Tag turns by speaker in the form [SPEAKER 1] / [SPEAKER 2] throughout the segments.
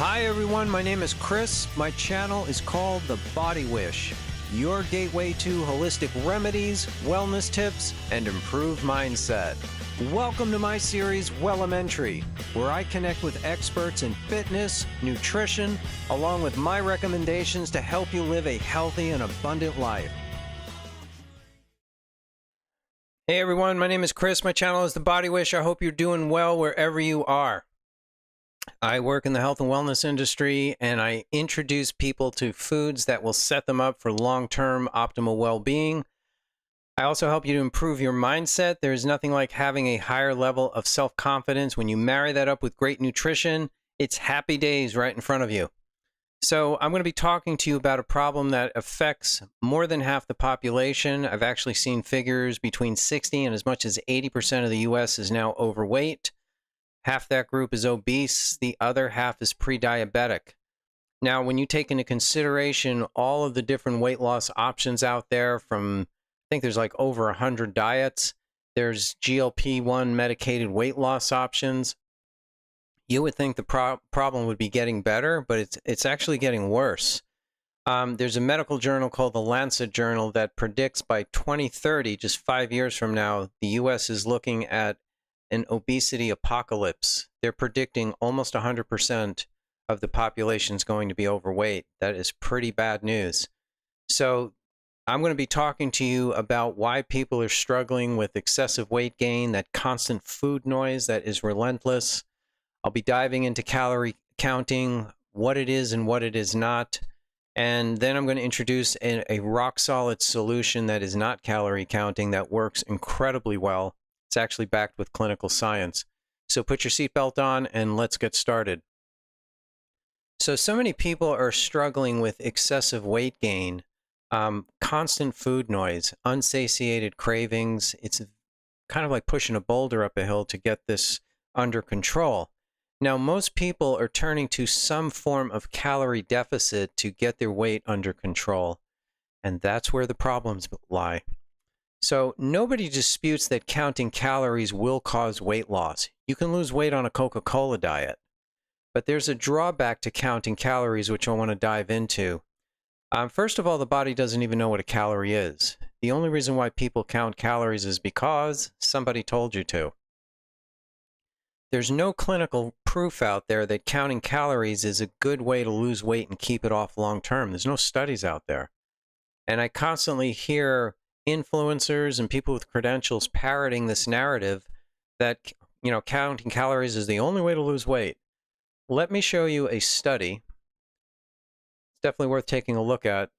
[SPEAKER 1] Hi everyone, my name is Chris. My channel is called The Body Wish, your gateway to holistic remedies, wellness tips, and improved mindset. Welcome to my series, Wellementary, where I connect with experts in fitness, nutrition, along with my recommendations to help you live a healthy and abundant life. Hey everyone, my name is Chris. My channel is The Body Wish. I hope you're doing well wherever you are. I work in the health and wellness industry, and I introduce people to foods that will set them up for long-term optimal well-being. I also help you to improve your mindset. There's nothing like having a higher level of self-confidence. When you marry that up with great nutrition, it's happy days right in front of you. So I'm going to be talking to you about a problem that affects more than half the population. I've actually seen figures between 60 and as much as 80% of the U.S. is now overweight. Half that group is obese, the other half is pre-diabetic. Now, when you take into consideration all of the different weight loss options out there from, I think there's like over 100 diets, there's GLP-1 medicated weight loss options, you would think the problem would be getting better, but it's actually getting worse. There's a medical journal called the Lancet Journal that predicts by 2030, just 5 years from now, the U.S. is looking at an obesity apocalypse. They're predicting almost 100% of the population is going to be overweight. That is pretty bad news. So I'm going to be talking to you about why people are struggling with excessive weight gain, that constant food noise that is relentless. I'll be diving into calorie counting, what it is and what it is not. And then I'm going to introduce a rock-solid solution that is not calorie counting that works incredibly well. It's actually backed with clinical science. So put your seatbelt on and let's get started. So many people are struggling with excessive weight gain, constant food noise, unsatiated cravings. It's kind of like pushing a boulder up a hill to get this under control. Now, most people are turning to some form of calorie deficit to get their weight under control, and that's where the problems lie. So nobody disputes that counting calories will cause weight loss. You can lose weight on a Coca-Cola diet, but there's a drawback to counting calories, which I want to dive into. First of all, the body doesn't even know what a calorie is. The only reason why people count calories is because somebody told you to. There's no clinical proof out there that counting calories is a good way to lose weight and keep it off long term. There's no studies out there. And I constantly hear influencers and people with credentials parroting this narrative that, counting calories is the only way to lose weight. Let me show you a study. It's definitely worth taking a look at.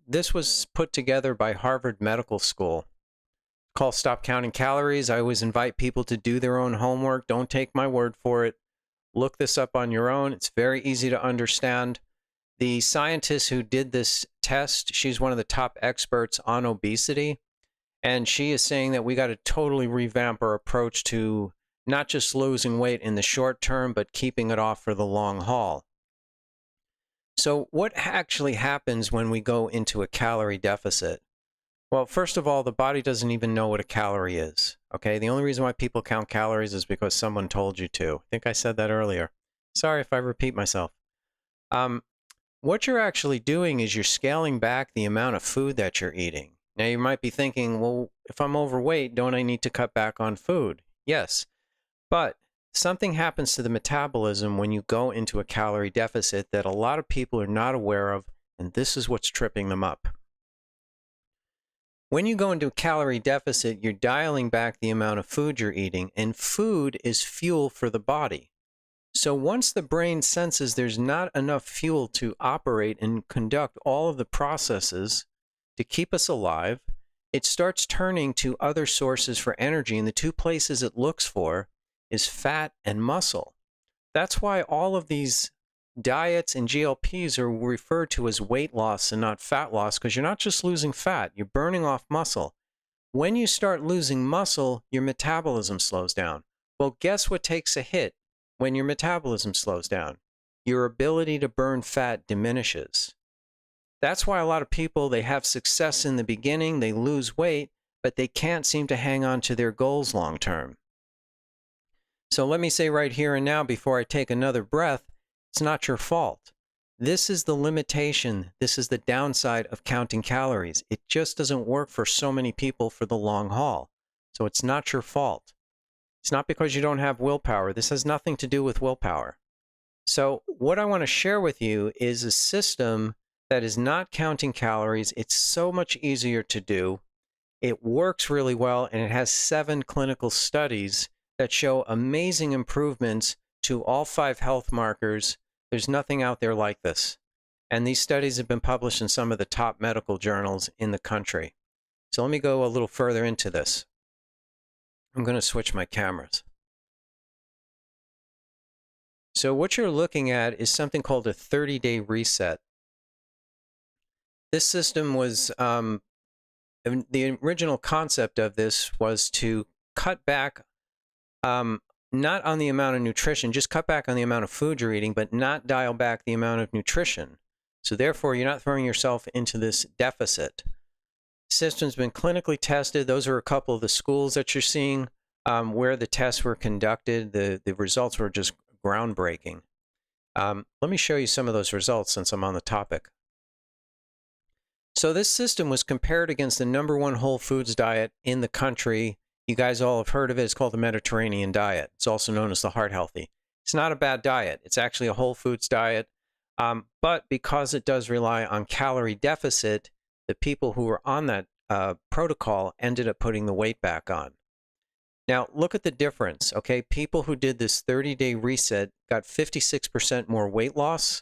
[SPEAKER 1] This was put together by Harvard Medical School. It's called Stop Counting Calories. I always invite people to do their own homework. Don't take my word for it. Look this up on your own. It's very easy to understand. The scientist who did this test, she's one of the top experts on obesity, and she is saying that we got to totally revamp our approach to not just losing weight in the short term, but keeping it off for the long haul. So what actually happens when we go into a calorie deficit? Well, first of all, the body doesn't even know what a calorie is, okay? The only reason why people count calories is because someone told you to. I think I said that earlier. Sorry if I repeat myself. What you're actually doing is you're scaling back the amount of food that you're eating. Now, you might be thinking, well, if I'm overweight, don't I need to cut back on food? Yes, but something happens to the metabolism when you go into a calorie deficit that a lot of people are not aware of, and this is what's tripping them up. When you go into a calorie deficit, you're dialing back the amount of food you're eating, and food is fuel for the body. So once the brain senses there's not enough fuel to operate and conduct all of the processes to keep us alive, it starts turning to other sources for energy, and the two places it looks for is fat and muscle. That's why all of these diets and GLPs are referred to as weight loss and not fat loss, because you're not just losing fat, you're burning off muscle. When you start losing muscle, your metabolism slows down. Well, guess what takes a hit when your metabolism slows down? Your ability to burn fat diminishes. That's why a lot of people, they have success in the beginning, they lose weight, but they can't seem to hang on to their goals long term. So let me say right here and now, before I take another breath, It's not your fault. This is the limitation. This is the downside of counting calories. It just doesn't work for so many people for the long haul. So it's not your fault. It's not because you don't have willpower. This has nothing to do with willpower. So what I want to share with you is a system that is not counting calories. It's so much easier to do. It works really well, and it has 7 clinical studies that show amazing improvements to all 5 health markers. There's nothing out there like this. And these studies have been published in some of the top medical journals in the country. So let me go a little further into this. I'm going to switch my cameras. So what you're looking at is something called a 30-day reset. This system was, the original concept of this was to cut back, not on the amount of nutrition, just cut back on the amount of food you're eating, but not dial back the amount of nutrition. So therefore, you're not throwing yourself into this deficit. System's been clinically tested. Those are a couple of the schools that you're seeing where the tests were conducted. The results were just groundbreaking. Let me show you some of those results since I'm on the topic. So this system was compared against the #1 whole foods diet in the country. You guys all have heard of it. It's called the Mediterranean diet. It's also known as the heart healthy. It's not a bad diet. It's actually a whole foods diet. But because it does rely on calorie deficit, the people who were on that protocol ended up putting the weight back on. Now, look at the difference, okay? People who did this 30-day reset got 56% more weight loss,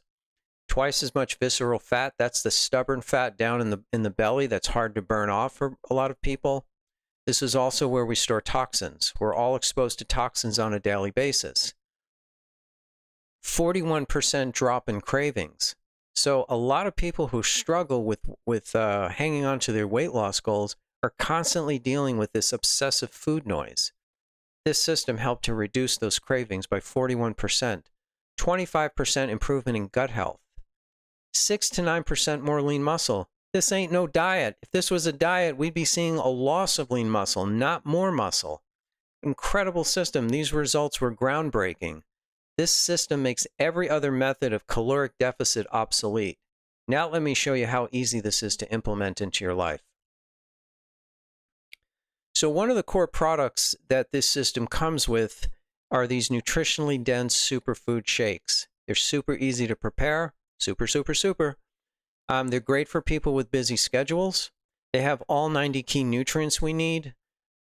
[SPEAKER 1] twice as much visceral fat. That's the stubborn fat down in the belly that's hard to burn off for a lot of people. This is also where we store toxins. We're all exposed to toxins on a daily basis. 41% drop in cravings. So a lot of people who struggle with hanging on to their weight loss goals are constantly dealing with this obsessive food noise. This system helped to reduce those cravings by 41%, 25% improvement in gut health, 6 to 9% more lean muscle. This ain't no diet. If this was a diet, we'd be seeing a loss of lean muscle, not more muscle. Incredible system. These results were groundbreaking. This system makes every other method of caloric deficit obsolete. Now let me show you how easy this is to implement into your life. So one of the core products that this system comes with are these nutritionally dense superfood shakes. They're super easy to prepare, super. They're great for people with busy schedules. They have all 90 key nutrients we need.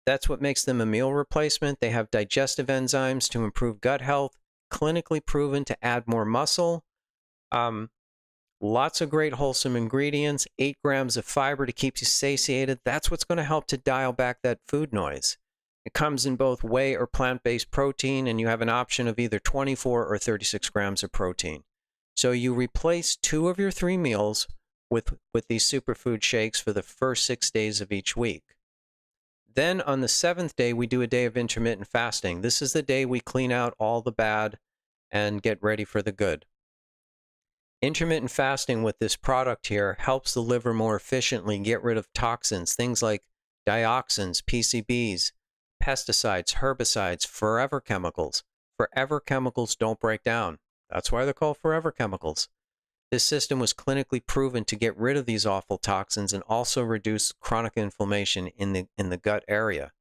[SPEAKER 1] That's what makes them a meal replacement. They have digestive enzymes to improve gut health, clinically proven to add more muscle. Lots of great wholesome ingredients, 8 grams of fiber to keep you satiated. That's what's going to help to dial back that food noise. It comes in both whey or plant-based protein, and you have an option of either 24 or 36 grams of protein. So you replace 2 of your 3 meals with these superfood shakes for the first 6 days of each week. Then on the 7th day, we do a day of intermittent fasting. This is the day we clean out all the bad and get ready for the good. Intermittent fasting with this product here helps the liver more efficiently get rid of toxins, things like dioxins, PCBs, pesticides, herbicides, forever chemicals. Forever chemicals don't break down. That's why they're called forever chemicals. This system was clinically proven to get rid of these awful toxins and also reduce chronic inflammation in the gut area.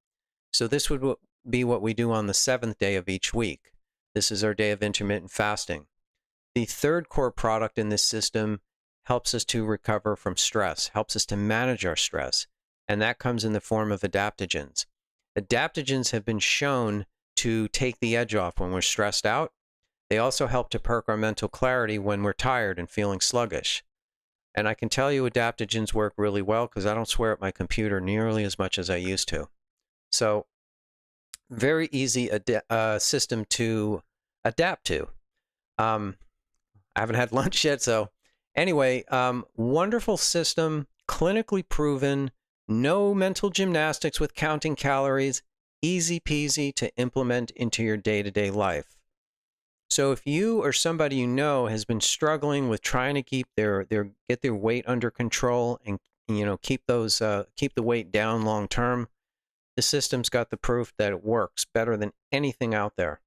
[SPEAKER 1] So this would be what we do on the 7th day of each week. This is our day of intermittent fasting. The third core product in this system helps us to recover from stress, helps us to manage our stress, and that comes in the form of adaptogens. Adaptogens have been shown to take the edge off when we're stressed out. They also help to perk our mental clarity when we're tired and feeling sluggish. And I can tell you adaptogens work really well because I don't swear at my computer nearly as much as I used to. So very easy system to adapt to. I haven't had lunch yet, so anyway, wonderful system, clinically proven, no mental gymnastics with counting calories, easy peasy to implement into your day-to-day life. So if you or somebody you know has been struggling with trying to keep get their weight under control and keep the weight down long term, the system's got the proof that it works better than anything out there.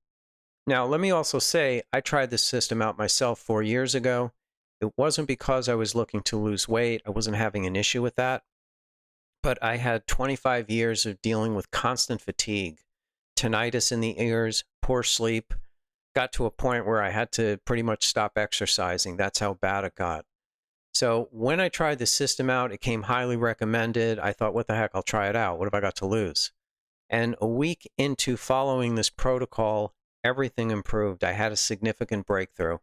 [SPEAKER 1] Now, let me also say, I tried this system out myself 4 years ago. It wasn't because I was looking to lose weight. I wasn't having an issue with that. But I had 25 years of dealing with constant fatigue, tinnitus in the ears, poor sleep. Got to a point where I had to pretty much stop exercising. That's how bad it got. So when I tried the system out, it came highly recommended. I thought, what the heck, I'll try it out. What have I got to lose? And a week into following this protocol, everything improved. I had a significant breakthrough.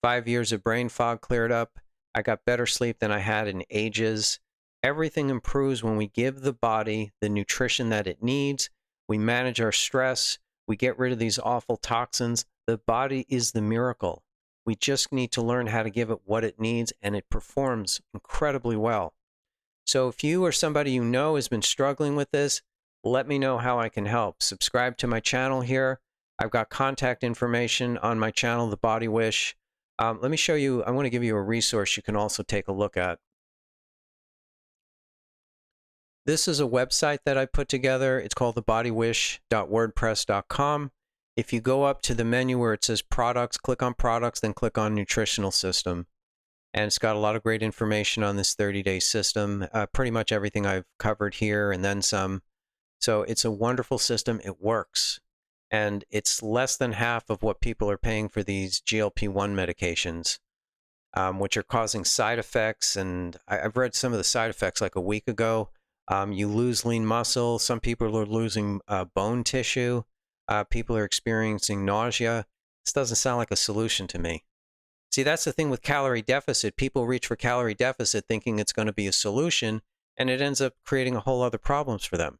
[SPEAKER 1] 5 years of brain fog cleared up. I got better sleep than I had in ages. Everything improves when we give the body the nutrition that it needs. We manage our stress. We get rid of these awful toxins. The body is the miracle. We just need to learn how to give it what it needs, and it performs incredibly well. So if you or somebody you know has been struggling with this, let me know how I can help. Subscribe to my channel here. I've got contact information on my channel, The Body Wish. Let me show you, I want to give you a resource you can also take a look at. This is a website that I put together. It's called thebodywish.wordpress.com. If you go up to the menu where it says products, click on products, then click on nutritional system. And it's got a lot of great information on this 30-day system. Pretty much everything I've covered here and then some. So it's a wonderful system. It works. And it's less than half of what people are paying for these GLP-1 medications, which are causing side effects. And I've read some of the side effects like a week ago. You lose lean muscle. Some people are losing bone tissue. People are experiencing nausea. This doesn't sound like a solution to me. See, that's the thing with calorie deficit. People reach for calorie deficit thinking it's going to be a solution, and it ends up creating a whole other problems for them.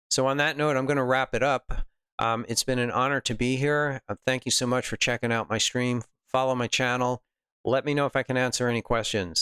[SPEAKER 1] So on that note, I'm going to wrap it up. It's been an honor to be here. Thank you so much for checking out my stream. Follow my channel. Let me know if I can answer any questions.